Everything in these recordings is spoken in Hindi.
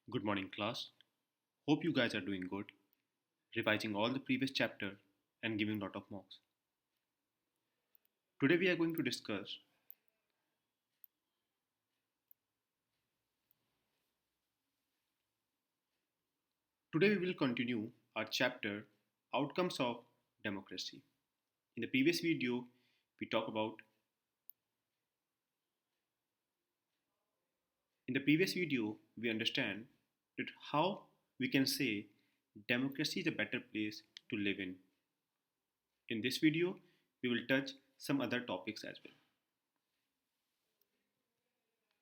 Good morning, class. Hope you guys are doing good, revising all the previous chapter and giving lot of marks. Today we are going to discuss Today we will continue our chapter Outcomes of Democracy. In the previous video, we talk about in the previous video we understand that how we can say democracy is a better place to live in. In this video, we will touch some other topics as well.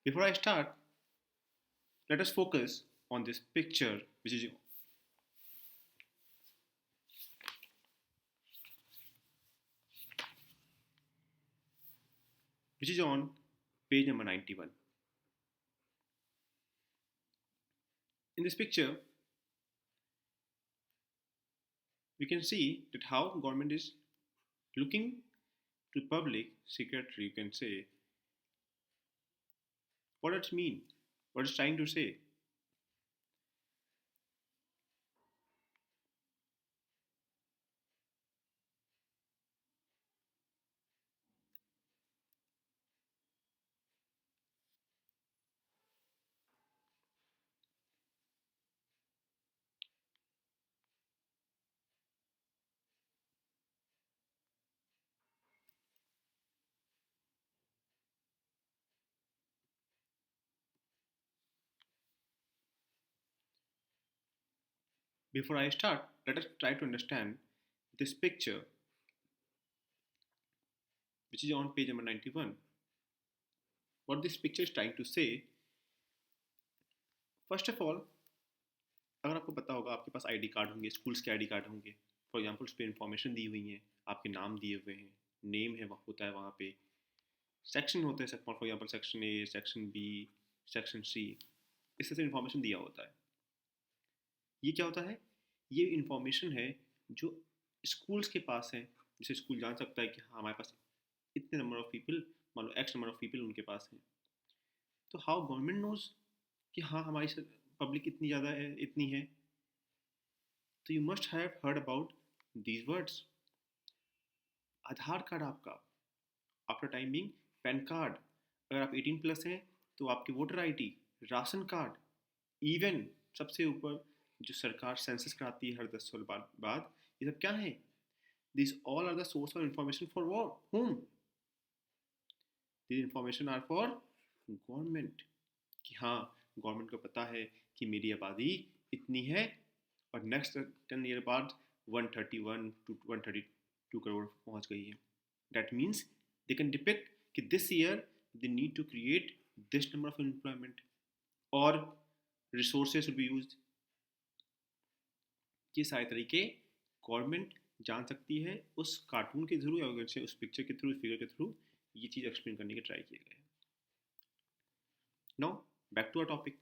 Before I start, let us focus on this picture which is on page number 91. In this picture, we can see that how government is looking to public secretary, you can say, what does it mean? What it's trying to say? Before I start, let us try to understand this picture, which is on page number 91. What this picture is trying to say, first of all, अगर आपको पता होगा आपके पास आईडी कार्ड होंगे, स्कूल्स के आईडी कार्ड होंगे, फॉर एग्जांपल उस पर इंफॉर्मेशन दी हुई है, आपके नाम दिए हुए हैं, नेम है होता है वहाँ पे, सेक्शन होते हैं, for example section A, section B, section C, इस तरह से इंफॉर्मेशन दिया होता है. ये क्या होता है? ये इंफॉर्मेशन है जो स्कूल्स के पास है, जैसे स्कूल जान सकता है कि हाँ हमारे पास इतने नंबर ऑफ पीपल, मान लो एक्स नंबर ऑफ पीपल उनके पास हैं. तो हाउ गवर्नमेंट नोज कि हाँ हमारी पब्लिक इतनी ज़्यादा है, इतनी है. तो you must have heard about these words. Aadhaar card आपका, after time being PAN card, अगर आप 18 प्लस हैं तो आपकी voter ID, ration card, even सबसे ऊपर जो सरकार सेंसस कराती है हर 10 साल बाद, ये सब क्या है? This all are the source of information for whom? This information are for government, कि हाँ गवर्नमेंट को पता है कि मेरी आबादी इतनी है और नेक्स्ट 10 ईयर बाद 131 to 132 करोड़ पहुंच गई है. That means they can depict कि this year they need to create this number of employment और रिसोर्सेज विल बी यूज्ड. ये सारे तरीके गवर्नमेंट जान सकती है उस कार्टून के थ्रू या उस पिक्चर के थ्रू, फिगर के थ्रू ये चीज़ एक्सप्लेन करने के ट्राई किए गए. Now back to our topic.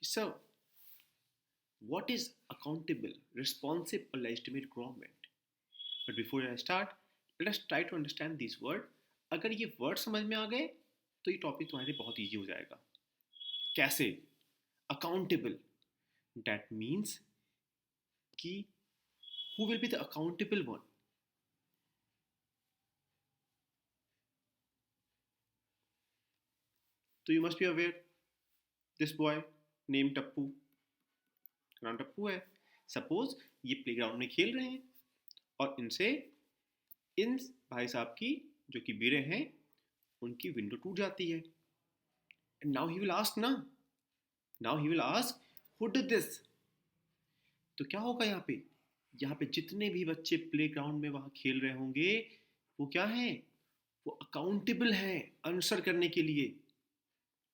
Sir, what is accountable, responsive or legitimate government? But before I start, let us try to understand these words. अगर ये वर्ड समझ में आ गए तो ये टॉपिक तुम्हारे लिए बहुत ईजी हो जाएगा. कैसे? अकाउंटेबल, दैट मीन्स कि who will be the accountable one? So you must be aware, this boy named Tappu, नाम टप्पू है. सपोज ये प्लेग्राउंड में खेल रहे हैं और इनसे इन भाई साहब की जो कि बीरे हैं उनकी विंडो टूट जाती है. And now he will ask ना, now he will ask who did this. तो क्या होगा यहाँ पे जितने भी बच्चे प्लेग्राउंड में वहाँ खेल रहे होंगे वो क्या हैं? वो अकाउंटेबल हैं आंसर करने के लिए.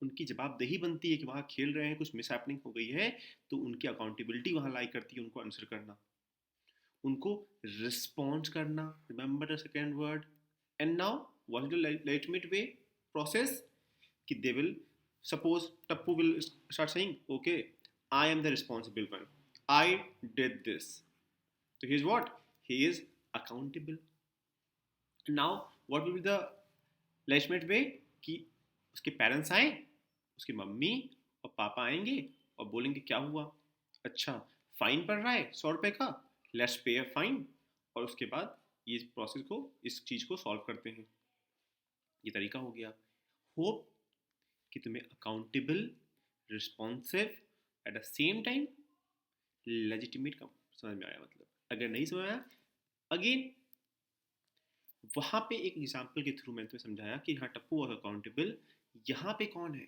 उनकी जवाबदेही बनती है कि वहाँ खेल रहे हैं, कुछ मिस हैपनिंग हो गई है तो उनकी अकाउंटेबिलिटी वहाँ लाई करती है उनको आंसर करना, उनको रिस्पॉन्स करना. Remember the second word. And now what is the legitimate way process? कि they will suppose Tappu will start saying okay I am the responsible one, I did this. तो he is what? He is accountable. Now what will be the legitimate way? कि उसके पेरेंट्स आए, उसकी मम्मी और और पापा आएंगे और बोलेंगे क्या हुआ, अच्छा फाइन पड़ रहा है 100 रुपये का, लेट्स पे अ फाइन, और उसके बाद ये प्रोसेस को, इस चीज़ को सॉल्व करते हैं। ये तरीका हो गया। होप कि तुम्हें accountable, responsive, eight the same time legitimate का समझ में आया। मतलब अगर नहीं समझ आया, अगेन वहां पे एक एग्जाम्पल के थ्रू मैंने तुम्हें समझाया कि हाँ टप्पू वॉज अकाउंटेबल। यहाँ पे कौन है?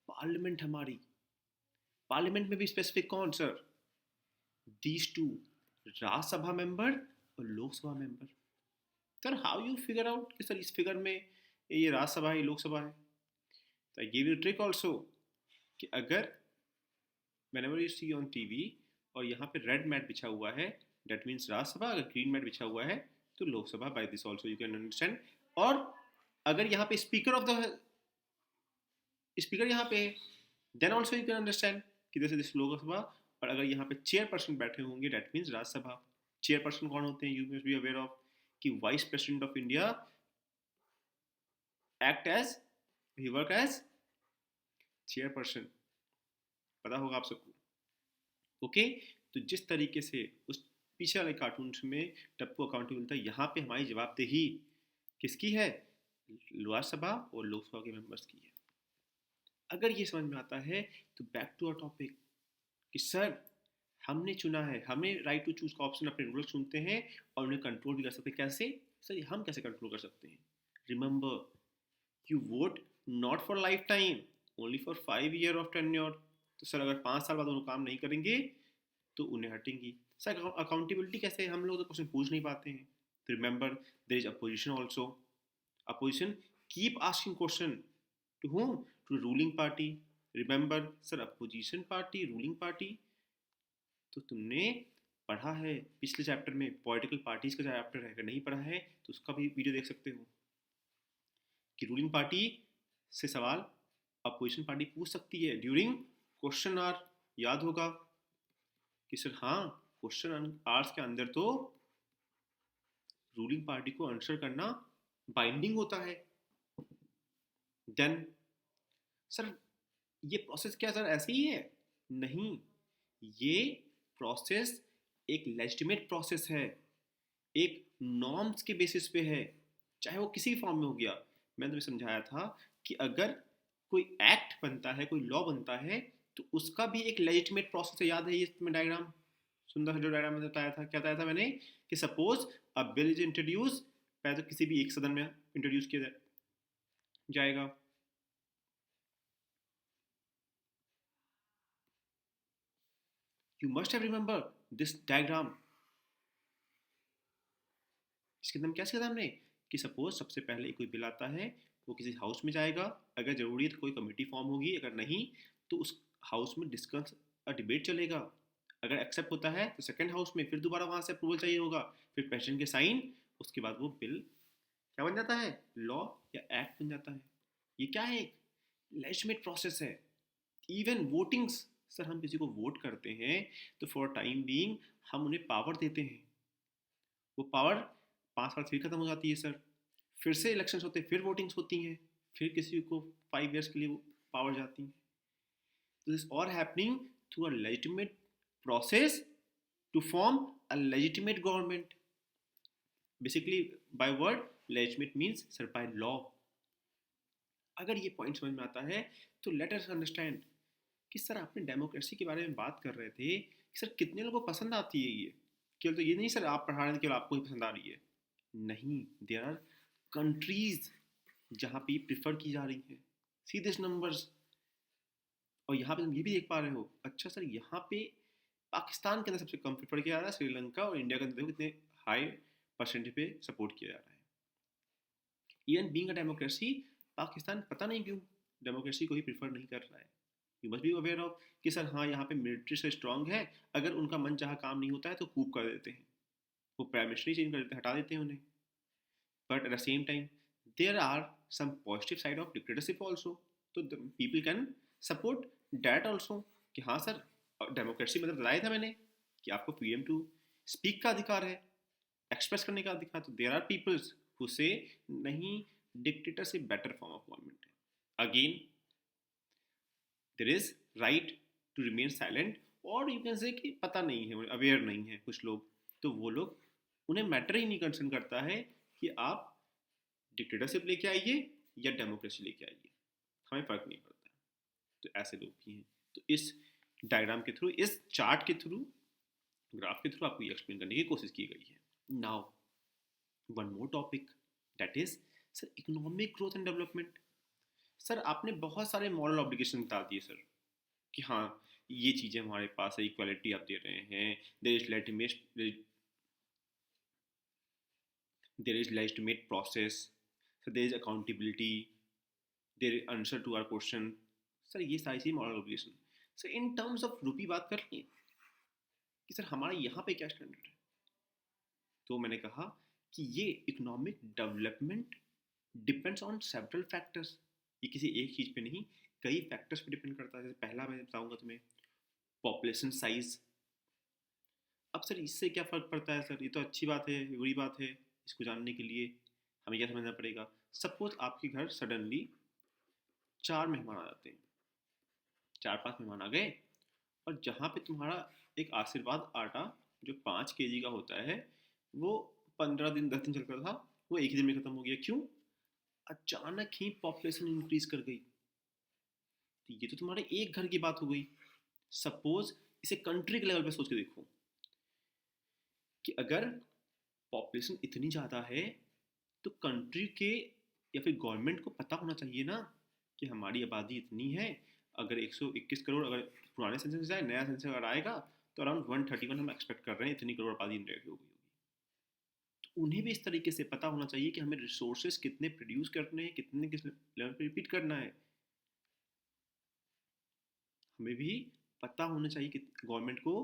पार्लियामेंट हमारी। पार्लियामेंट में भी स्पेसिफिक कौन sir? These two, Rajya Sabha member और Lok Sabha member. Sir how you figure out कि सर इस फिगर में ये राज्यसभा है, लोकसभा है? तो I give you trick also कि अगर whenever you see on TV और यहाँ पे रेड मैट बिछा हुआ है, that means राज्यसभा, अगर ग्रीन मैट बिछा हुआ है तो Lok Sabha. by this also you can understand। और अगर यहाँ पे स्पीकर यहाँ पे है, then also you can understand कि जैसे दिस लोकसभा। और अगर यहाँ पे चेयरपर्सन बैठे होंगे, that means राज्यसभा। चेयरपर्सन कौन होते हैं? you must be aware of कि vice president of India act as, he work as chairperson. पता होगा आप सबको। ओके, तो जिस तरीके से उस पीछे वाले कार्टून में टप्पू अकाउंटेबल था, यहाँ पे हमारी जवाबदेही किसकी है? राज्यसभा और लोकसभा के मेंबर्स की है। अगर ये समझ में आता है तो बैक टू आवर टॉपिक कि सर हमने चुना है, हमें राइट टू चूज का ऑप्शन, अपने रूल्स चुनते हैं और उन्हें कंट्रोल भी कर सकते हैं। कैसे सर? हम कैसे कंट्रोल कर सकते हैं? Remember, you won't not for life time, only for 5 year of tenure. तो सर अगर 5 साल बाद उन्हें काम नहीं करेंगे तो उन्हें हटेंगी। सर अकाउंटेबिलिटी कैसे? हम लोग तो क्वेश्चन पूछ नहीं पाते हैं। तो remember, there is opposition also. Opposition keep asking question to whom? To ruling party. Remember sir opposition party, ruling party, तो तुमने पढ़ा है पिछले चैप्टर में, पॉलिटिकल पार्टीज का चैप्टर है। अगर नहीं पढ़ा है तो उसका भी वीडियो देख सकते हो कि रूलिंग पार्टी से सवाल अपोजिशन पार्टी पूछ सकती है ड्यूरिंग क्वेश्चन आवर। याद होगा कि सर हाँ क्वेश्चन आवर्स के अंदर तो रूलिंग पार्टी को आंसर करना बाइंडिंग होता है। देन सर ये प्रोसेस क्या सर ऐसे ही है? नहीं, ये प्रोसेस एक लेजिटिमेट प्रोसेस है, एक नॉर्म्स के बेसिस पे है, चाहे वो किसी फॉर्म में हो गया। मैंने तुम्हें समझाया था कि अगर कोई एक्ट बनता है, कोई लॉ बनता है, तो उसका भी एक लेजिटिमेट प्रोसेस है। याद है ये तुम्हें डायग्राम, सुंदर जो डायग्राम में बताया था? क्या बताया था मैंने? कि suppose a bill is introduce, पहले तो किसी भी एक सदन में इंट्रोड्यूस किया जाएगा। You must have remember this diagram। इसके अंदर क्या सीखा हमने? कि सपोज सबसे पहले कोई बिल आता है, वो किसी हाउस में जाएगा, अगर जरूरी है तो कोई कमेटी फॉर्म होगी, अगर नहीं तो उस हाउस में डिस्कस डिबेट चलेगा। अगर एक्सेप्ट होता है तो सेकंड हाउस में फिर दोबारा वहां से अप्रूवल चाहिए होगा, फिर प्रेसिडेंट के साइन, उसके बाद वो बिल क्या बन जाता है? लॉ या एक्ट बन जाता है। ये क्या है? लेजिटिमेट प्रोसेस है। इवन वोटिंग्स, सर हम किसी को वोट करते हैं तो फॉर टाइम बीइंग हम उन्हें पावर देते हैं, वो पावर 5 साल फिर खत्म हो जाती है सर, फिर से इलेक्शंस होते हैं, फिर वोटिंग्स होती हैं, फिर किसी को 5 ईयर्स के लिए वो पावर जाती है। तो this all happening through a legitimate process to form a legitimate government. Basically by word legitimate means sir by law. अगर ये पॉइंट समझ में आता है तो लेट अस अंडरस्टैंड कि सर आपने डेमोक्रेसी के बारे में बात कर रहे थे कि सर कितने लोगों को पसंद आती है ये, केवल तो ये नहीं सर आप पढ़ा रहे हैं केवल आपको ही पसंद आ रही है, नहीं, देयर आर कंट्रीज जहाँ पे प्रिफर की जा रही है। See this numbers. और यहाँ पे तुम ये भी देख पा रहे हो, अच्छा सर यहाँ पे पाकिस्तान के अंदर सबसे कम प्रिफर किया जा रहा है, श्रीलंका और इंडिया के अंदर देखो कितने हाई परसेंटेज पे सपोर्ट किया जा रहा है। Even being a democracy, Pakistan पता नहीं क्यों डेमोक्रेसी को ही प्रिफर नहीं कर रहा है। You must be aware of कि सर हाँ यहाँ पे मिलिट्री से स्ट्रांग है, अगर उनका मन चाहा काम नहीं होता है तो कूप कर देते हैं, वो प्राइम मिनिस्टर ही चेंज कर देते हैं, हटा देते हैं उन्हें। But at the same time there are some positive side of dictatorship also, तो people can support that also कि हाँ सर डेमोक्रेसी मतलब बताया था मैंने कि आपको फ्रीडम टू स्पीक का अधिकार है, एक्सप्रेस करने का अधिकार। तो there are peoples who say नहीं, dictatorship better form of government है। Again there is right to remain silent, और यू कैन से कि पता नहीं है, अवेयर नहीं है कुछ लोग, तो वो लोग, उन्हें मैटर ही नहीं कंसर्न करता है कि आप डिक्टेटरशिप लेके आइए या डेमोक्रेसी लेके आइए, हमें फर्क नहीं पड़ता है। तो ऐसे लोग भी हैं। तो इस डायग्राम के थ्रू, इस चार्ट के थ्रू, ग्राफ के थ्रू आपको ये एक्सप्लेन करने की कोशिश की गई है। Now one more topic, that is sir economic growth and development. Sir आपने बहुत सारे मॉरल ऑब्लिगेशन बता दिए सर कि हाँ ये चीज़ें हमारे पास है, इक्वालिटी आप दे रहे हैं, there is legitimate process, sir there is accountability, there is answer to our question. Sir ये सारी चीज़ moral obligation. Sir in terms of rupee बात कर लिए कि सर हमारा यहाँ पे क्या स्टैंडर्ड है। तो मैंने कहा कि ये economic development depends on several factors, ये किसी एक चीज़ पे नहीं, कई फैक्टर्स पे डिपेंड करता है। जैसे पहला मैं बताऊंगा तुम्हें, पॉपुलेशन साइज। अब सर इससे क्या फ़र्क पड़ता है सर, ये तो अच्छी बात है, बुरी बात है, इसको जानने के लिए हमें क्या समझना पड़ेगा। सपोज आपके घर सडनली 4 मेहमान आ जाते हैं, 4-5 मेहमान आ गए, और जहाँ पे तुम्हारा एक आशीर्वाद आटा जो 5 kg का होता है, वो 15 दिन 10 दिन चलता था, वो एक ही दिन में ख़त्म हो गया। क्यों? अचानक ही पॉपुलेशन इंक्रीज कर गई। तो ये तो तुम्हारे एक घर की बात हो गई। सपोज इसे कंट्री के लेवल पे सोच के देखो कि अगर पॉपुलेशन इतनी ज़्यादा है तो कंट्री के या फिर गवर्नमेंट को पता होना चाहिए ना कि हमारी आबादी इतनी है, अगर 121 करोड़ अगर पुराने सेंसस जाए, नया सेंसस अगर आएगा तो अराउंड 131 हम एक्सपेक्ट कर रहे हैं, इतनी करोड़ आबादी इंडिया की होगी। तो उन्हें भी इस तरीके से पता होना चाहिए कि हमें रिसोर्सेज कितने प्रोड्यूस करने हैं, कितने किस लेवल पे रिपीट करना है। हमें भी पता होना चाहिए कि गवर्नमेंट को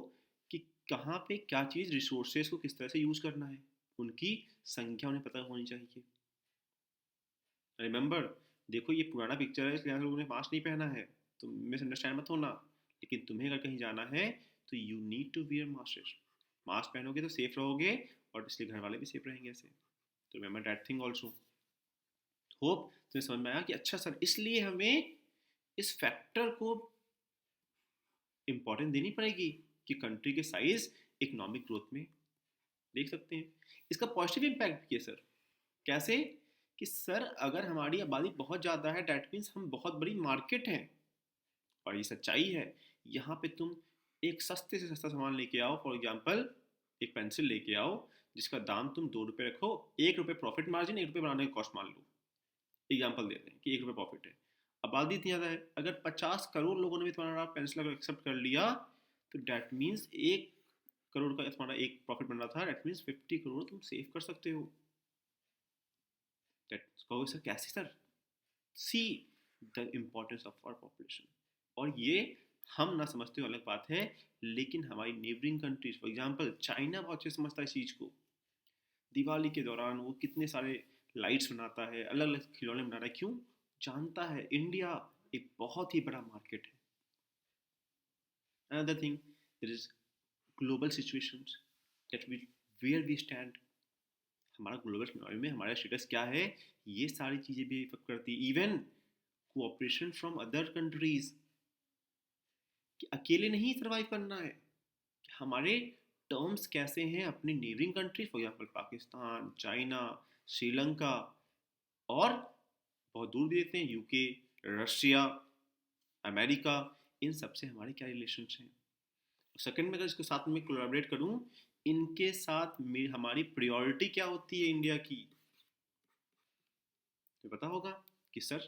कि कहाँ पे क्या चीज़, रिसोर्सेज को किस तरह से यूज़ करना है, उनकी संख्या उन्हें पता होनी चाहिए। रिमेंबर, देखो ये पुराना पिक्चर है इसलिए लोगों ने मास्क नहीं पहना है, तो मिसअंडरस्टैंड मत होना। लेकिन तुम्हें अगर कहीं जाना है तो you need to wear mask. Mask पहनोगे तो सेफ रहोगे, और इसलिए घर वाले भी सेफ रहेंगे ऐसे। तो remember that thing also. Hope तुम्हें समझ में आया कि अच्छा सर इसलिए हमें इस फैक्टर को इम्पोर्टेंस देनी पड़ेगी कि कंट्री के साइज इकोनॉमिक ग्रोथ में देख सकते हैं। इसका पॉजिटिव इम्पैक्ट भी है सर। कैसे? कि सर अगर हमारी आबादी बहुत ज़्यादा है, डैट मीन्स हम बहुत बड़ी मार्केट हैं। और ये सच्चाई है। यहाँ पे तुम एक सस्ते से सस्ता सामान लेके आओ, फॉर एग्जाम्पल एक पेंसिल लेके आओ जिसका दाम तुम 2 रुपये रखो, 1 रुपये प्रॉफिट मार्जिन, 1 रुपये बनाने का कॉस्ट मान लो, एग्जाम्पल देते हैं कि 1 रुपये प्रॉफिट है। आबादी इतनी ज़्यादा है, अगर 50 करोड़ लोगों ने भी तुम्हारा पेंसिल अगर एक्सेप्ट कर लिया तो डैट मीन्स 1 करोड़ का तुम्हारा एक प्रॉफिट बन रहा था, डैट मीन्स 50 करोड़ तुम सेव कर सकते हो। कहोगे सर कैसे sir? See the importance of our population. और ये हम ना समझते हो अलग बात है, लेकिन हमारी neighbouring countries, for example China बहुत अच्छे से समझता है इस चीज़ को। दिवाली के दौरान वो कितने सारे लाइट्स बनाता है, अलग अलग खिलौने बना रहा है। क्यों? जानता है इंडिया एक बहुत ही बड़ा मार्केट है। Another thing, there is global situations that we where we stand. हमारा ग्लोबल सिनेरियो में हमारा स्टेटस क्या है, ये सारी चीज़ें भी इफेक्ट करती है। Even cooperation from other countries, कि अकेले नहीं सर्वाइव करना है, कि हमारे टर्म्स कैसे हैं अपनी neighbouring country, for example Pakistan, China, Sri Lanka, और बहुत दूर भी देखते हैं यूके, रशिया, अमेरिका, इन सब से हमारे क्या रिलेशंस हैं। सेकंड में अगर इसको साथ में कोलैबोरेट करूं, इनके साथ हमारी प्रायोरिटी क्या होती है इंडिया की, तो पता होगा कि सर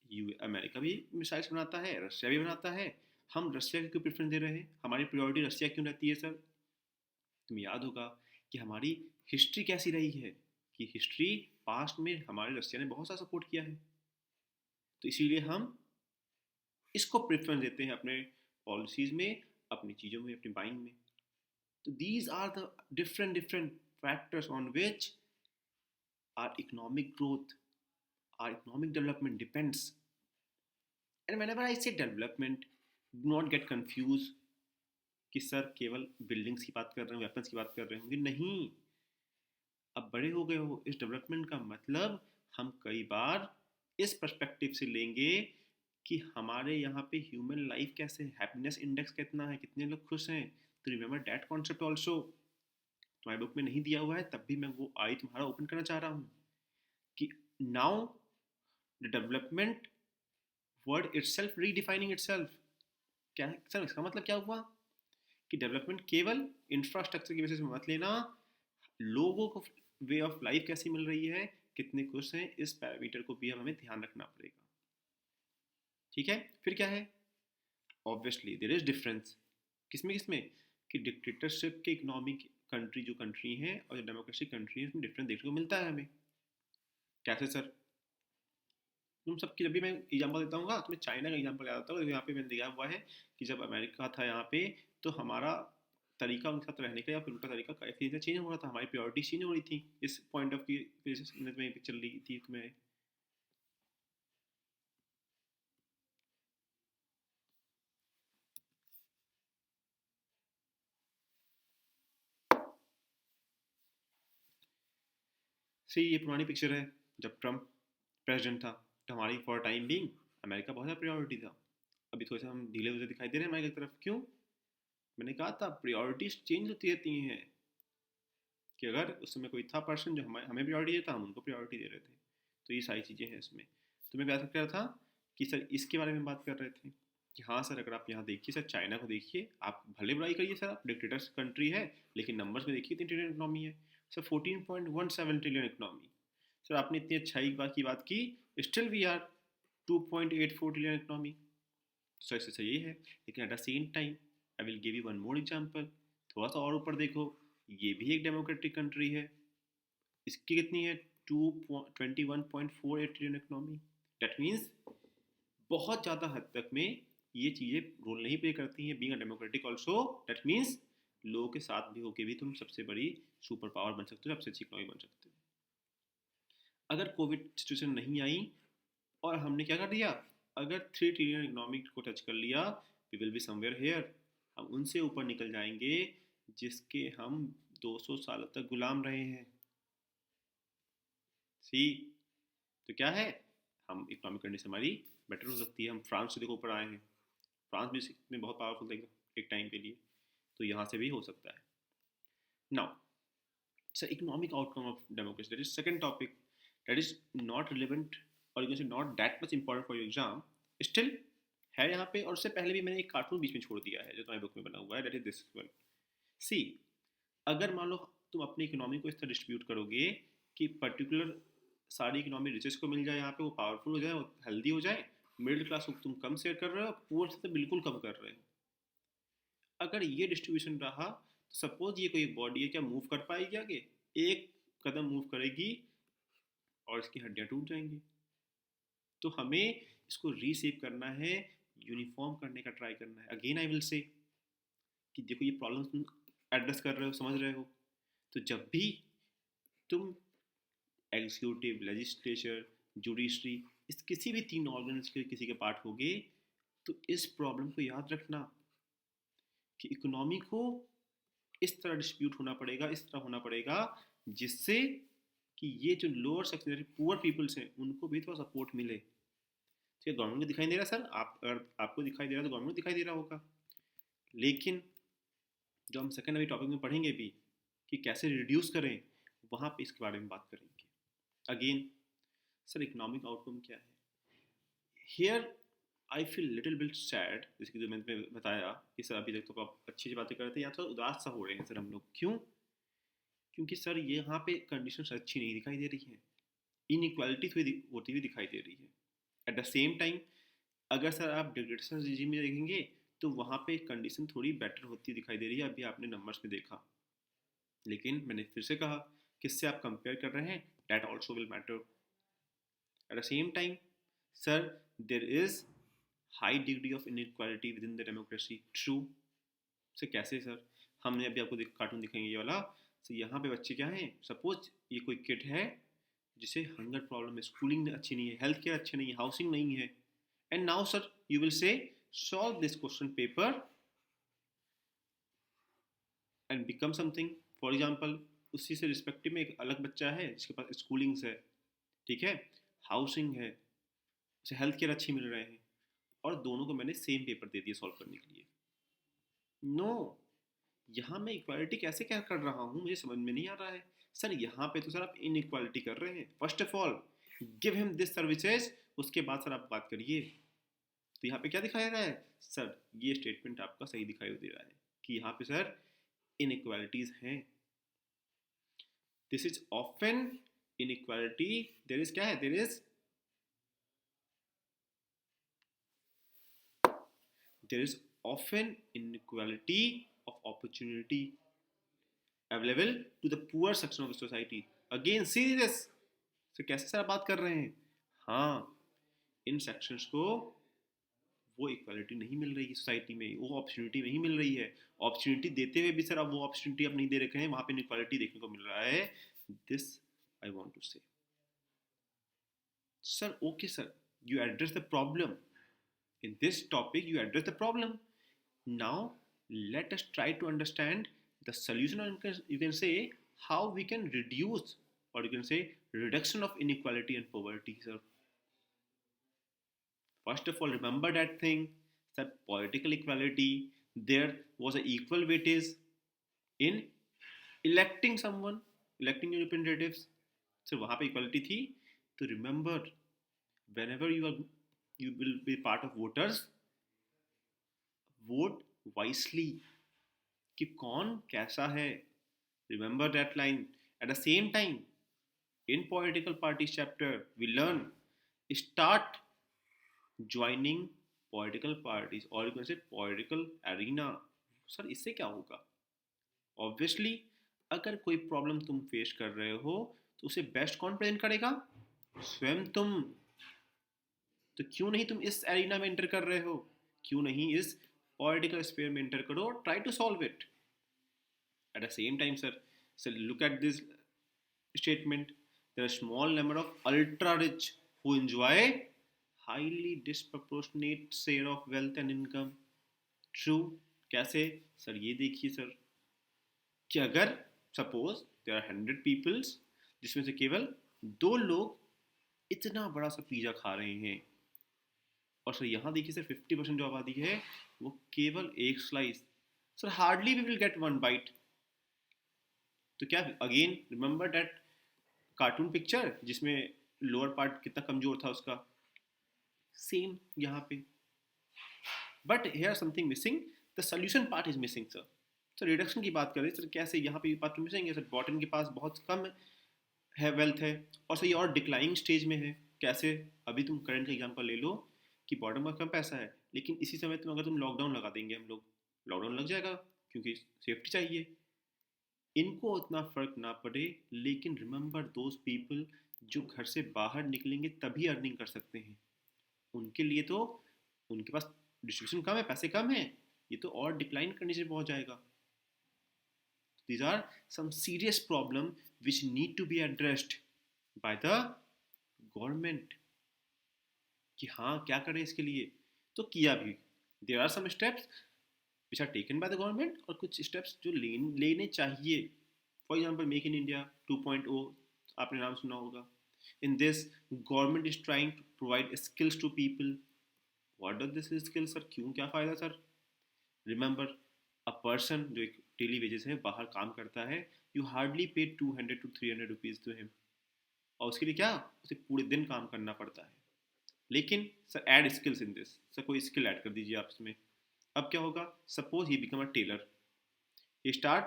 यू अमेरिका भी मिसाइल्स बनाता है, रशिया भी बनाता है, हम रशिया को क्यों प्रेफरेंस दे रहे हैं, हमारी प्रायोरिटी रशिया क्यों रहती है सर? तुम्हें याद होगा कि हमारी हिस्ट्री कैसी रही है, कि हिस्ट्री पास्ट में हमारे रशिया ने बहुत सारा सपोर्ट किया है, तो इसीलिए हम इसको प्रेफरेंस देते हैं अपने पॉलिसीज़ में, अपनी चीज़ों में, अपनी बाइंग में। तो these are the different different factors on which are economic growth, our economic development depends. And whenever I say development, do not get confused कि सर केवल बिल्डिंग्स की बात कर रहे हैं, वेपन्स की बात कर रहे होंगे, नहीं। अब बड़े हो गए हो, इस डेवलपमेंट का मतलब हम कई बार इस पर्सपेक्टिव से लेंगे कि हमारे यहाँ पे ह्यूमन लाइफ कैसे, हैप्पीनेस इंडेक्स कितना है, कितने लोग खुश हैं। तो रिमेंबर दैट कॉन्सेप्ट ऑल्सो तुम्हारे बुक में नहीं दिया हुआ है, तब भी मैं वो आई तुम्हारा ओपन करना चाह रहा हूँ कि now the development word itself redefining itself. क्या है सर, इसका मतलब क्या हुआ कि डेवलपमेंट केवल इंफ्रास्ट्रक्चर की वजह से मत लेना, लोगों को वे ऑफ लाइफ कैसी मिल रही है, कितने खुश हैं, इस पैरामीटर को भी हमें ध्यान रखना पड़ेगा। ठीक है, फिर क्या है, ऑब्वियसली देयर इज डिफरेंस। किसमें किसमें, कि डिक्टेटरशिप के इकोनॉमिक कंट्री जो कंट्री है और जो डेमोक्रेटिक कंट्री है उसमें डिफरेंस देखने को मिलता है हमें। कैसे सर, तुम सबकी जब भी मैं एग्जांपल देता हूँ तो मैं चाइना का एग्जांपल याद आता हूँ। यहाँ पे मैंने दिया हुआ है कि जब अमेरिका था यहाँ पे, तो हमारा तरीका उनके साथ रहने का या फिर उनका तरीका काफ़ी चेंज हो रहा था, हमारी प्रायोरिटी चेंज हो रही थी इस पॉइंट ऑफ व्यू में चल रही थी तुम्हें। सी ये पुरानी पिक्चर है, जब ट्रम्प प्रेसिडेंट था तो हमारी फॉर टाइम बीइंग अमेरिका बहुत ज़्यादा प्रायोरिटी था। अभी थोड़े से हम ढीले हुए दिखाई दे रहे हैं अमेरिका की तरफ, क्यों? मैंने कहा था प्रायोरिटीज चेंज होती रहती हैं, कि अगर उस समय कोई था पर्सन जो हमें हमें प्रायोरिटी देता, हम उनको प्रायोरिटी दे रहे थे। तो ये सारी चीज़ें हैं इसमें। तो मैं बात कर रहा था कि सर इसके बारे में बात कर रहे थे कि हाँ सर, अगर आप यहाँ देखिए सर, चाइना को देखिए, आप भले बुराई करिए सर, आप डिक्टेटर्स कंट्री है, लेकिन नंबर्स में देखिए कितनी ट्रिलियन इकोनॉमी है सर, 14.17 ट्रिलियन इकोनॉमी। सर आपने इतनी अच्छाई की बात की, still we are 2.84 trillion economy. So इससे सही है, लेकिन at the same time I will give you one more example. थोड़ा सा और ऊपर देखो, ये भी एक डेमोक्रेटिक कंट्री है, इसकी कितनी है, 21.48 ट्रिलियन इकोनॉमी। दैट मीन्स बहुत ज़्यादा हद तक में ये चीज़ें रोल नहीं प्ले करती हैं being a democratic also. That means लोगों के साथ भी होके भी तुम सबसे बड़ी सुपर पावर बन सकते हो, सबसे अच्छी इकोनॉमी बन सकते हो। अगर कोविड सिचुएशन नहीं आई और हमने क्या कर दिया, अगर 3 ट्रिलियन इकोनॉमिक को टच कर लिया, we will be somewhere here, हम उनसे ऊपर निकल जाएंगे जिसके हम 200 साल तक गुलाम रहे हैं। सी, तो क्या है, हम इकोनॉमिक कंडीशन हमारी बेटर हो सकती है, हम फ्रांस से देखो ऊपर आए हैं, फ्रांस भी में बहुत पावरफुल था एक टाइम के लिए, तो यहाँ से भी हो सकता है। Now sir, economic outcome of democracy, that is second topic, that is not relevant और you can say not that much important for your exam, still है यहाँ पे। और उससे पहले भी मैंने एक कार्टून बीच में छोड़ दिया है जो तुम्हारी बुक में बना हुआ है, दैट इज दिस वन। सी, अगर मान लो तुम अपनी इकोनॉमी को इस तरह डिस्ट्रीब्यूट करोगे कि पर्टिकुलर सारी इकोनॉमी रिचेस को मिल जाए, यहाँ पे वो पावरफुल हो जाए, वो हेल्दी हो जाए, मिडिल क्लास को तुम कम शेयर कर रहे हो, पुअर से तो बिल्कुल कम कर रहे हो। अगर ये डिस्ट्रीब्यूशन रहा तो सपोज ये कोई बॉडी है, क्या मूव कर पाएगी आगे? एक कदम मूव करेगी और इसकी हड्डियाँ टूट जाएंगी। तो हमें इसको रीसेप करना है, यूनिफॉर्म करने का ट्राई करना है। अगेन आई विल से कि देखो ये प्रॉब्लम तुम एड्रेस कर रहे हो, समझ रहे हो, तो जब भी तुम एग्जीक्यूटिव, लेजिस्लेचर, जुडिशरी, इस किसी भी 3 ऑर्गन्स के किसी के पार्ट होगे, तो इस प्रॉब्लम को याद रखना कि इकोनॉमी को इस तरह डिस्ट्रीब्यूट होना पड़ेगा, इस तरह होना पड़ेगा जिससे कि ये जो लोअर सेक्शन पुअर पीपल्स हैं उनको भी थोड़ा सपोर्ट मिले। ठीक है, गवर्नमेंट को दिखाई दे रहा है सर, आप अगर आपको दिखाई दे रहा है तो गवर्नमेंट को दिखाई दे रहा होगा, लेकिन जो हम सेकेंड अभी टॉपिक में पढ़ेंगे भी कि कैसे रिड्यूस करें, वहाँ पे इसके बारे में बात करेंगे। अगेन सर, इकोनॉमिक आउटकम क्या है here, I feel little bit sad, जैसे कि जो मैंने बताया कि सर अभी तक तो आप अच्छी अच्छी बातें कर रहे थे, या तो उदास सा हो रहे हैं सर हम लोग, क्यों? क्योंकि सर ये यहाँ पे कंडीशंस अच्छी नहीं दिखाई दे रही हैं, इनइक्वालिटी होती हुई दिखाई दे रही है। एट द सेम टाइम अगर सर आप डिक्टेटरशिप रिजीम में देखेंगे तो वहाँ पे कंडीशन थोड़ी बेटर होती दिखाई दे रही है, अभी आपने नंबर्स में देखा। लेकिन मैंने फिर से कहा, किससे आप कंपेयर कर रहे हैं, that also will matter. Eight the same time sir, there is high degree of inequality with in the democracy, true. से कैसे सर, हमने अभी आपको कार्टून दिखाएंगे ये वाला। सो यहाँ पे बच्चे क्या हैं, सपोज ये कोई किड है जिसे हंगर प्रॉब्लम है, स्कूलिंग अच्छी नहीं है, हेल्थ केयर अच्छी नहीं है, हाउसिंग नहीं है, and now sir you will say solve this question paper and become something. For example उसी से रिस्पेक्टिव में एक अलग बच्चा है जिसके पास स्कूलिंग्स है, ठीक है, हाउसिंग है, उसे हेल्थ केयर अच्छी मिल रहे हैं, और दोनों को मैंने सेम पेपर दे दिया सॉल्व करने के लिए। नो, यहाँ मैं इक्वालिटी कैसे क्या कर रहा हूँ मुझे समझ में नहीं आ रहा है। सर यहाँ पे तो सर आप इन इक्वालिटी कर रहे हैं। First of all give him this services, उसके बाद सर आप बात करिए। तो यहाँ पे क्या दिखाया रहा है सर, ये स्टेटमेंट आपका सही दिखाई दे रहा है कि यहाँ पे सर इनइक्वालिटीज हैं। This is often inequality, there is क्या है, there is often inequality of opportunity available to the poor section of the society. Again see this, so कैसे सर बात कर रहे हैं। हाँ, इन सेक्शंस को वो इक्वालिटी नहीं मिल रही है सोसाइटी में, वो अपॉर्चुनिटी नहीं मिल रही है। अपॉर्चुनिटी देते हुए भी सर अब वो अपॉर्चुनिटी आप नहीं दे रखे हैं, वहां पे इनइक्वालिटी देखने को मिल रहा है। दिस आई वांट टू से sir, okay sir, you address the problem in this topic, you address the problem. Now let us try to understand the solution, or you can say how we can reduce, or you can say reduction of inequality and poverty, sir. First of all, remember that thing, that political equality, there was an equal weightage in electing someone, electing your representatives. So वहाँ पे equality थी। तो remember, whenever you will be part of voters, vote wisely कि कौन कैसा है। Remember that line. At the same time, in political parties chapter, we learn start joining political parties, or you can say political arena. Sir इससे क्या होगा? Obviously, अगर कोई प्रॉब्लम तुम फेस कर रहे हो तो उसे बेस्ट कौन प्रेजेंट करेगा? स्वयं तुम। तो क्यों नहीं तुम इस एरिना में एंटर कर रहे हो? क्यों नहीं इस पॉलिटिकल स्फीयर में एंटर करो, try to solve it. At the same time, sir, so look at this statement. There are a small number of ultra rich who enjoy highly disproportionate share of wealth and income. True. कैसे? सर ये देखिए सर, कि अगर सपोज देयर आर 100 पीपल्स, जिसमें से केवल 2 लोग इतना बड़ा सा पिज्जा खा रहे हैं, और सर यहाँ देखिए सर 50% जो आबादी है वो केवल एक slice, sir hardly we will get 1 bite. तो क्या again remember that cartoon picture जिसमें लोअर पार्ट कितना कमजोर था उसका, सेम यहाँ पे। But here something missing, the solution part is missing sir. Sir reduction की बात करें सर, कैसे यहाँ पे पार्ट मिसिंग है सर। बॉटम के पास बहुत कम है वेल्थ है, और सर ये और डिक्लाइनिंग स्टेज में है। कैसे? अभी तुम करंट का एग्जांपल ले लो कि बॉटम का कम पैसा है, लेकिन इसी समय अगर तुम लॉकडाउन लगा देंगे, हम लोग लॉकडाउन लग जाएगा क्योंकि सेफ्टी चाहिए, इनको उतना फर्क ना पड़े। लेकिन रिमेंबर दोज पीपल जो घर से बाहर निकलेंगे तभी अर्निंग कर सकते हैं, उनके लिए तो उनके पास डिस्ट्रीब्यूशन कम है, पैसे कम है, ये तो और डिक्लाइन करने से पहुंच जाएगा। These are some serious problem which need to be addressed by the government कि हाँ क्या करें इसके लिए। तो किया भी, there are some steps which are taken by the government, और कुछ steps जो लेने चाहिए। For example, Make in India 2.0 आपने नाम सुना होगा। In this, government is trying to provide skills to people. What does this skills sir? क्यों, क्या फायदा सर? Remember, a person जो एक डेली वेजेस है बाहर काम करता है, you hardly pay 200 to 300 rupees to him, और उसके लिए क्या, उसे पूरे दिन काम करना पड़ता है। लेकिन sir add skills in this, sir कोई स्किल ऐड कर दीजिए आप इसमें। अब क्या होगा? Suppose he become a tailor, he start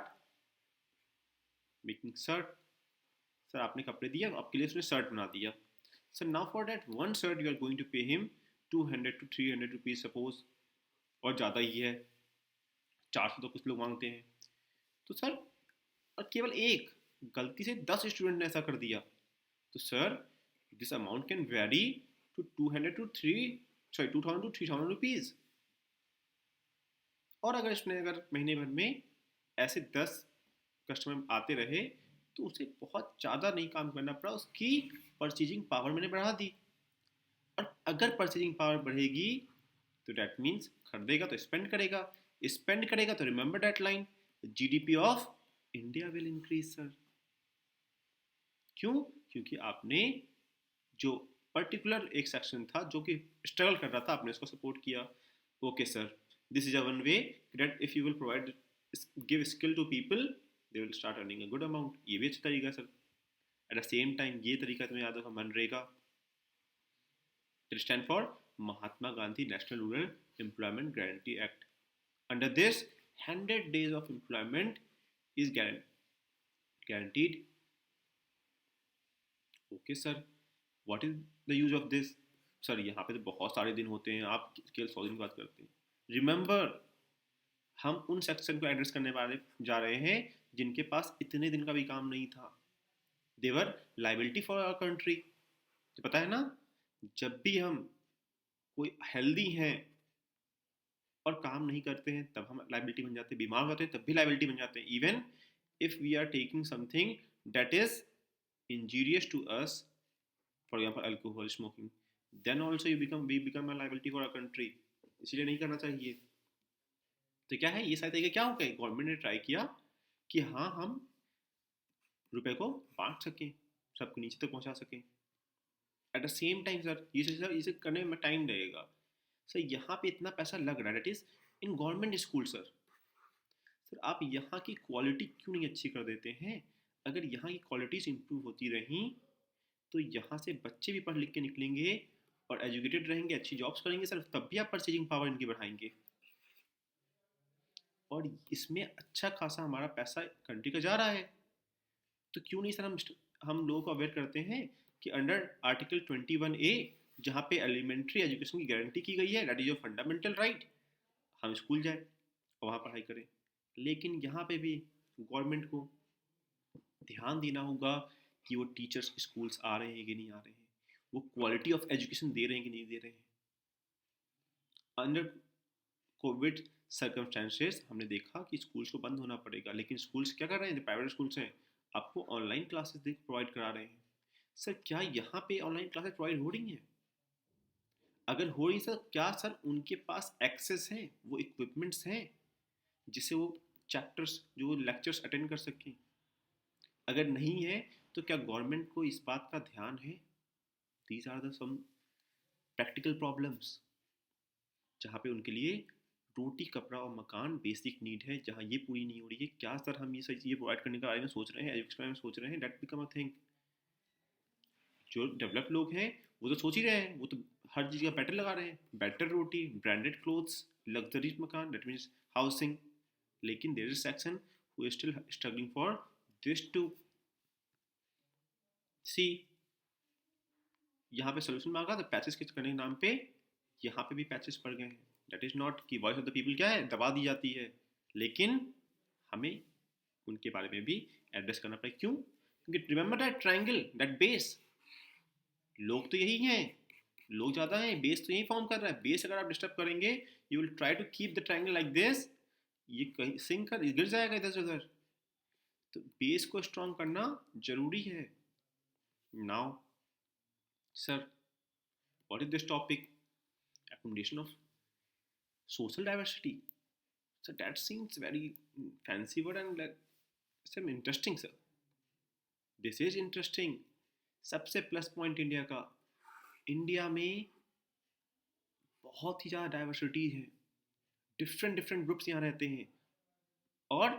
making shirt. Sir आपने कपड़े दिया, आपके लिए उसने शर्ट बना दिया। Sir now for that one shirt you are going to pay him 200 to 300 rupees suppose, और ज़्यादा ही है, 400 तो कुछ लोग मांगते हैं। तो सर और केवल एक गलती से 10 स्टूडेंट ने ऐसा कर दिया, तो sir this amount can vary to 200 to 2000 to 3000 rupees. और अगर इसने अगर महीने भर में ऐसे 10 कस्टमर आते रहे तो उसे बहुत ज़्यादा नहीं काम करना पड़ा, उसकी परचेजिंग पावर मैंने बढ़ा दी। और अगर परचेजिंग पावर बढ़ेगी तो डैट मीन्स खरीदेगा तो स्पेंड करेगा, स्पेंड करेगा तो remember that line, GDP of India will increase sir. क्यों? क्योंकि आपने जो पर्टिकुलर एक सेक्शन था जो कि स्ट्रगल कर रहा था, आपने उसको सपोर्ट किया. Okay sir, this is a one way that if you will provide give skill to people they will start earning a good amount. ये भी अच्छा तरीका है sir. At the same time ये तरीका तुम्हें याद होगा MNREGA, it stand for Mahatma Gandhi national rural employment guarantee act. Under this 100 days of employment is guaranteed. Okay sir, what is the use of this? Sir यहाँ पे तो बहुत सारे दिन होते हैं, आप केवल 100 दिन की बात करते हैं. रिमेंबर, हम उन सेक्शन को एड्रेस करने वाले जा रहे हैं जिनके पास इतने दिन का भी काम नहीं था. देवर लाइबिलिटी फॉर आवर कंट्री. तो पता है ना, जब भी हम कोई हेल्दी हैं और काम नहीं करते हैं तब हम लाइबिलिटी बन जाते हैं, बीमार होते हैं तब भी लाइबिलिटी बन जाते हैं. Even if we are taking something that is injurious to us, for example alcohol smoking, then also we become a liability for our country. इसलिए नहीं करना चाहिए. तो क्या है, ये सारे तरीके क्या हो गए, गवर्नमेंट ने ट्राई किया कि हाँ हम रुपए को बांट सकें, सबको नीचे तक पहुंचा सकें. Eight the same time sir इसे करने में टाइम लगेगा. सर यहाँ पे इतना पैसा लग रहा है, that is in government school. Sir आप यहाँ की क्वालिटी क्यों नहीं अच्छी कर देते हैं? अगर यहाँ की क्वालिटीज इंप्रूव होती रहीं तो यहाँ से बच्चे भी पढ़ लिख के निकलेंगे और एजुकेटेड रहेंगे, अच्छी जॉब्स करेंगे सर, तब भी आप परचेजिंग पावर इनकी बढ़ाएंगे. और इसमें अच्छा खासा हमारा पैसा कंट्री का जा रहा है. तो क्यों नहीं सर हम लोगों को अवेयर करते हैं कि अंडर आर्टिकल 21A जहाँ पे एलिमेंट्री एजुकेशन की गारंटी की गई है, that is your fundamental right, हम स्कूल जाए और वहाँ पढ़ाई करें. लेकिन यहाँ पे भी गवर्नमेंट को ध्यान देना होगा कि वो टीचर्स स्कूल्स आ रहे हैं कि नहीं आ रहे हैं, वो क्वालिटी ऑफ एजुकेशन दे रहे हैं कि नहीं दे रहे हैं. अंडर कोविड सर्कमस्टेंसेस हमने देखा कि स्कूल्स को बंद होना पड़ेगा, लेकिन स्कूल्स क्या कर रहे हैं, जो प्राइवेट स्कूल्स हैं आपको ऑनलाइन क्लासेस प्रोवाइड करा रहे हैं. सर क्या यहाँ पे ऑनलाइन क्लासेस प्रोवाइड हो रही हैं? अगर हो रही सर, क्या सर उनके पास एक्सेस है, वो इक्विपमेंट्स हैं जिससे वो चैप्टर्स जो लेक्चर्स अटेंड कर सकें? अगर नहीं है तो क्या गवर्नमेंट को इस बात का ध्यान है? These are the some practical problems जहाँ पे उनके लिए रोटी कपड़ा और मकान बेसिक नीड है, जहाँ ये पूरी नहीं हो रही है. क्या सर हम ये सही चीज़ें प्रोवाइड करने के बारे में सोच रहे हैं, एजुकेशन के बारे में सोच रहे हैं? That become a thing. जो डेवलप लोग हैं वो तो सोच ही रहे हैं, वो तो हर चीज़ का बेटर लगा रहे हैं, बेटर रोटी, ब्रांडेड क्लोथ्स, लग्जरी मकान, दैट मीन्स हाउसिंग. लेकिन there is section who is still struggling for this to see. यहाँ पे सोल्यूशन मांगा तो पैचेस के करने के नाम पे यहाँ पे भी पैचेस पड़ गए हैं. दैट इज नॉट कि वॉइस ऑफ द पीपल क्या है, दबा दी जाती है, लेकिन हमें उनके बारे में भी एड्रेस करना पड़ेगा. क्यों? क्योंकि remember that triangle, that base, लोग तो यही हैं, लोग ज़्यादा हैं, बेस तो यही फॉर्म कर रहा है. बेस अगर आप डिस्टर्ब करेंगे, you will try to keep the triangle like this, ये कहीं सिंक कर गिर जाएगा इधर से उधर. तो बेस को स्ट्रॉन्ग करना जरूरी है. Now sir, what is this topic? Accommodation of social diversity. So that seems very fancy word and like some interesting, sir. This is interesting. सबसे प्लस पॉइंट इंडिया का, इंडिया में बहुत ही ज़्यादा डाइवर्सिटी है, डिफरेंट डिफरेंट ग्रुप्स यहाँ रहते हैं, और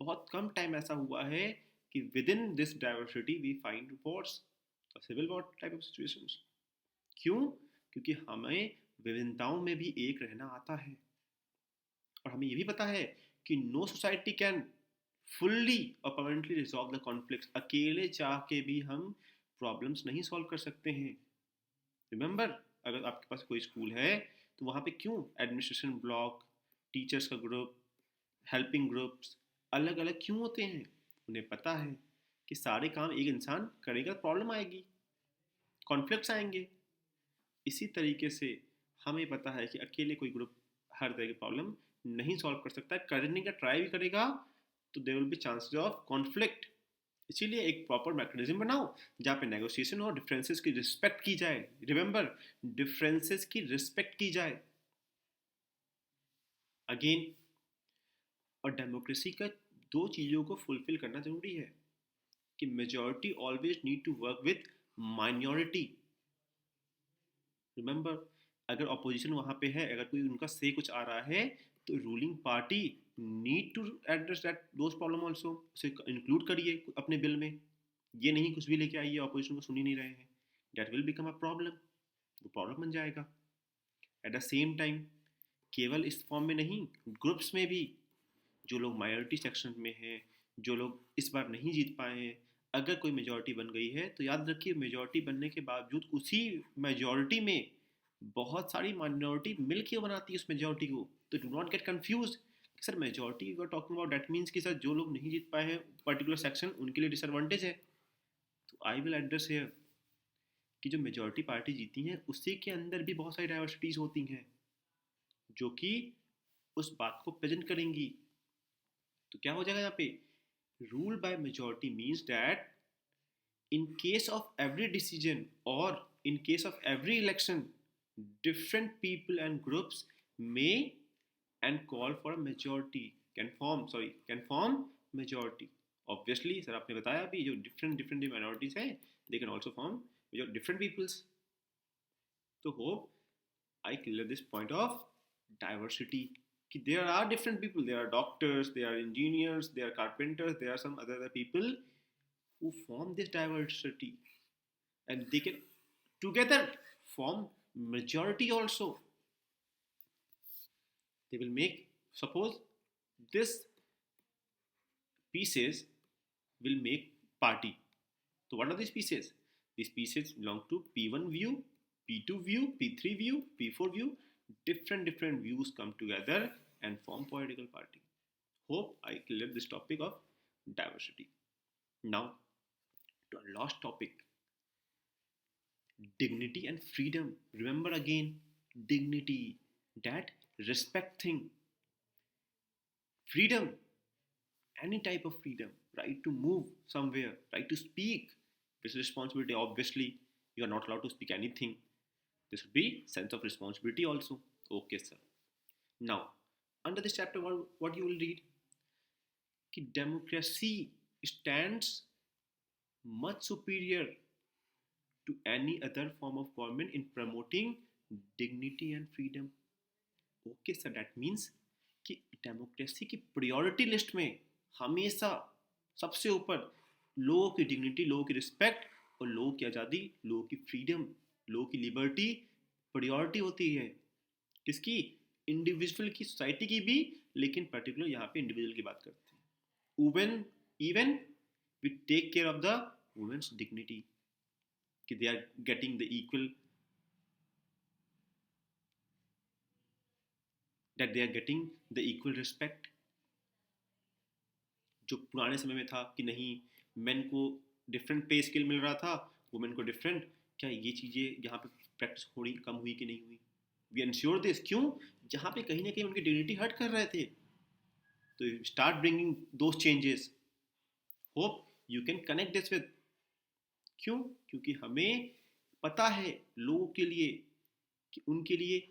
बहुत कम टाइम ऐसा हुआ है कि within this diversity we find wars, civil war type of situations. क्यों? क्योंकि हमें विभिन्नताओं में भी एक रहना आता है, और हमें ये भी पता है कि नो सोसाइटी कैन फुल्ली और परमानेंटली रिजॉल्व द कॉन्फ्लिक्ट्स. अकेले चाह के भी हम प्रॉब्लम्स नहीं सॉल्व कर सकते हैं. रिमेंबर, अगर आपके पास कोई स्कूल है तो वहाँ पे क्यों एडमिनिस्ट्रेशन ब्लॉक, टीचर्स का ग्रुप, हेल्पिंग ग्रुप्स अलग अलग क्यों होते हैं? उन्हें पता है कि सारे काम एक इंसान करेगा, प्रॉब्लम आएगी, कॉन्फ्लिक्ट्स आएंगे. इसी तरीके से हमें पता है कि अकेले कोई ग्रुप हर तरह की प्रॉब्लम नहीं सॉल्व कर सकता. करने का ट्राई भी करेगा तो there will be chances of conflict. इसीलिए एक प्रॉपर मैकेनिज्म बनाओ जहाँ पे नेगोशिएशन और डिफरेंसेस की रिस्पेक्ट की जाए. रिमेंबर, डिफरेंसेस की रिस्पेक्ट की जाए. अगेन, और डेमोक्रेसी का दो चीज़ों को फुलफिल करना जरूरी है कि majority always need to work with minority. Remember, अगर ऑपोजिशन वहाँ पे है, अगर कोई उनका से कुछ आ रहा है, तो ruling party need to address that those problem also, उसे इंक्लूड करिए अपने बिल में। ये नहीं कुछ भी लेके आइए, ऑपोजिशन को सुन ही नहीं रहे हैं, that will become a problem, वो प्रॉब्लम बन जाएगा। एट द सेम टाइम, केवल इस फॉर्म में नहीं, ग्रुप्स में भी जो लोग माइनॉरिटी सेक्शन में हैं, जो लोग इस बार नहीं जीत पाए हैं, अगर कोई मेजॉरिटी बन गई है तो याद रखिए मेजॉरिटी बनने के बावजूद उसी मेजॉरिटी में बहुत सारी माइनॉरिटी मिल के बनाती है उस मेजॉरिटी को। तो do not get confuse, sir majority you are talking about, that means कि सर जो लोग नहीं जीत पाए हैं पर्टिकुलर सेक्शन, उनके लिए डिसएडवांटेज है। तो आई विल एड्रेस हियर कि जो मेजॉरिटी पार्टी जीती हैं उसी के अंदर भी बहुत सारी डाइवर्सिटीज होती हैं जो कि उस बात को प्रेजेंट करेंगी। तो क्या हो जाएगा यहाँ पे, rule by majority means that in case of every decision or in case of every election, different people and groups may and call for a majority, can form majority। obviously sir आपने बताया अभी जो different minorities हैं, they can also form different peoples। तो hope I clear this point of diversity कि there are different people, there are doctors, there are engineers, there are carpenters, there are some other people who form this diversity, and they can together form majority also। They will make, suppose this pieces will make party, so what are these pieces? These pieces belong to P1 view, P2 view, P3 view, P4 view, different views come together and form political party। Hope I cleared this topic of diversity। Now to our last topic, dignity and freedom। remember again, dignity, that respect thing, freedom, any type of freedom, right to move somewhere, right to speak with responsibility, obviously you are not allowed to speak anything, this would be sense of responsibility also। okay sir, now under this chapter what you will read कि democracy stands much superior to any other form of government in promoting dignity and freedom। Okay sir, that means कि डेमोक्रेसी की प्रायोरिटी लिस्ट में हमेशा सबसे ऊपर लोगों की डिग्निटी, लोगों की रिस्पेक्ट और लोगों की आज़ादी, लोगों की फ्रीडम, लोगों की लिबर्टी प्रायोरिटी होती है। किसकी? इंडिविजुअल की, सोसाइटी की भी, लेकिन पर्टिकुलर यहाँ पे इंडिविजुअल की बात करते हैं। Even we take care of the women's dignity कि they are getting the equal, that they are getting the equal respect। जो पुराने समय में था कि नहीं, मेन को डिफरेंट पे स्केल मिल रहा था, वुमेन को डिफरेंट, क्या ये चीज़ें यहाँ पे प्रैक्टिस थोड़ी कम हुई कि नहीं हुई? वी इंश्योर दिस, क्यों? जहाँ पे कहीं ना कहीं उनकी डिग्निटी हर्ट कर रहे थे, तो start bringing those changes. Hope you can connect this with, क्यों? क्योंकि हमें पता है लोगों के लिए कि उनके लिए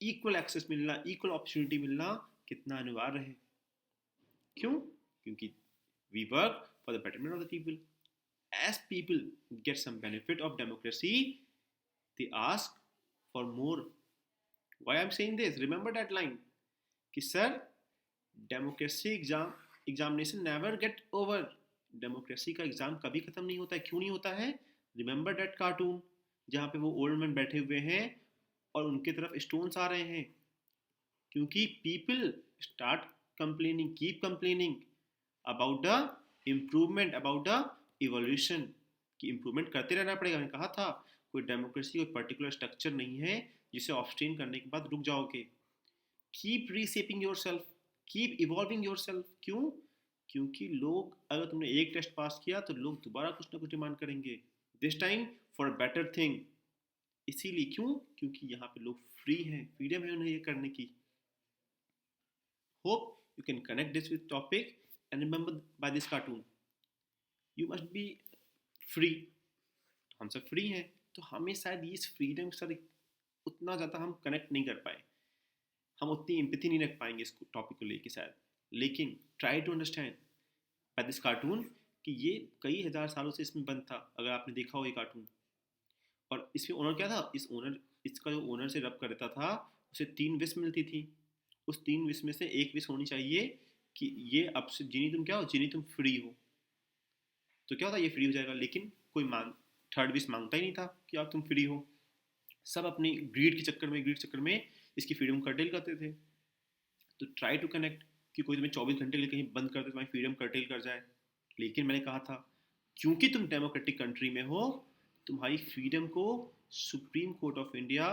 इक्वल एक्सेस मिलना, इक्वल अपॉर्चुनिटी मिलना कितना अनिवार्य है। क्यों? क्योंकि we work for the betterment of the people. As people get some benefit of democracy, they ask for more. Why I am saying this? Remember that line कि sir democracy examination never get over. Democracy का एग्जाम कभी खत्म नहीं होता है। क्यों नहीं होता है? रिमेंबर दैट कार्टून जहाँ पे वो ओल्ड मैन बैठे हुए हैं और उनके तरफ स्टोन्स आ रहे हैं, क्योंकि people start complaining, keep complaining about the improvement, about the evolution, कि इम्प्रूवमेंट करते रहना पड़ेगा। मैंने कहा था कोई डेमोक्रेसी कोई पर्टिकुलर स्ट्रक्चर नहीं है जिसे ऑब्स्टेन करने के बाद रुक जाओगे। Keep reshaping yourself, keep evolving yourself. क्यों? क्योंकि लोग, अगर तुमने एक टेस्ट पास किया तो लोग दोबारा कुछ ना कुछ डिमांड करेंगे, this time for a better thing. इसीलिए, क्यों? क्योंकि यहाँ पे लोग फ्री हैं, फ्रीडम है उन्हें ये करने की। Hope you can connect this with topic and remember by this cartoon, you must be free. हम सब फ्री हैं, तो हमें शायद इस फ्रीडम के साथ उतना ज़्यादा हम कनेक्ट नहीं कर पाए, हम उतनी एम्पैथी नहीं रख पाएंगे इस टॉपिक को लेके शायद। लेकिन try to understand by this cartoon कि ये कई हजार सालों से इसमें बंद था, अगर आपने देखा हो ये कार्टून। और इसमें ओनर क्या था? इस ओनर इसका जो ओनर से रब करता था उसे 3 विश मिलती थी। उस 3 विश में से एक विश होनी चाहिए कि ये अब से जिनी तुम क्या हो, जिनी तुम फ्री हो। तो क्या होता, ये फ्री हो जाएगा, लेकिन कोई मांग थर्ड विश मांगता ही नहीं था कि आप तुम फ्री हो। सब अपनी ग्रीड के चक्कर में इसकी फ्रीडम कर्टेल करते थे। तो ट्राई टू कनेक्ट कि कोई तुम्हें 24 घंटे के लिए कहीं बंद कर दे, तुम्हारी फ्रीडम कर्टेल कर जाए। लेकिन मैंने कहा था, क्योंकि तुम डेमोक्रेटिक कंट्री में हो, तुम्हारी फ्रीडम को supreme court of India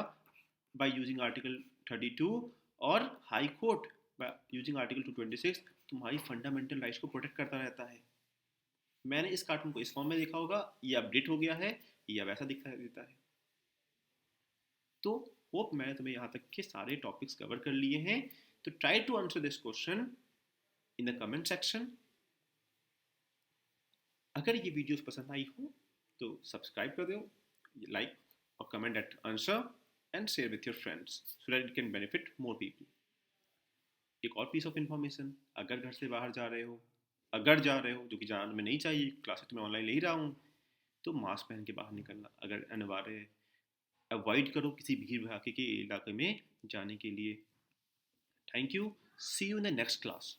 by using article 32 और high court by using article 226 तुम्हारी फंडामेंटल राइट्स को प्रोटेक्ट करता रहता है। मैंने इस कार्टून को इस फॉर्म में देखा होगा, ये अपडेट हो गया है या वैसा दिखाई देता है। तो होप मैंने तुम्हें यहाँ तक के सारे टॉपिक्स कवर कर लिए हैं। तो try to answer this question in the comment section. अगर ये वीडियोस पसंद आई हो तो सब्सक्राइब कर दो, लाइक और comment at answer and share with your friends so that it can benefit more people. एक और पीस ऑफ इन्फॉर्मेशन, अगर घर से बाहर जा रहे हो, जो कि जाना में नहीं चाहिए, क्लासेस में ऑनलाइन ले ही रहा हूँ, तो मास्क पहन के बाहर निकलना अगर अनिवार्य है। अवॉइड करो किसी भीड़ भड़ाके के इलाके में जाने के लिए। Thank you, see you in the next class.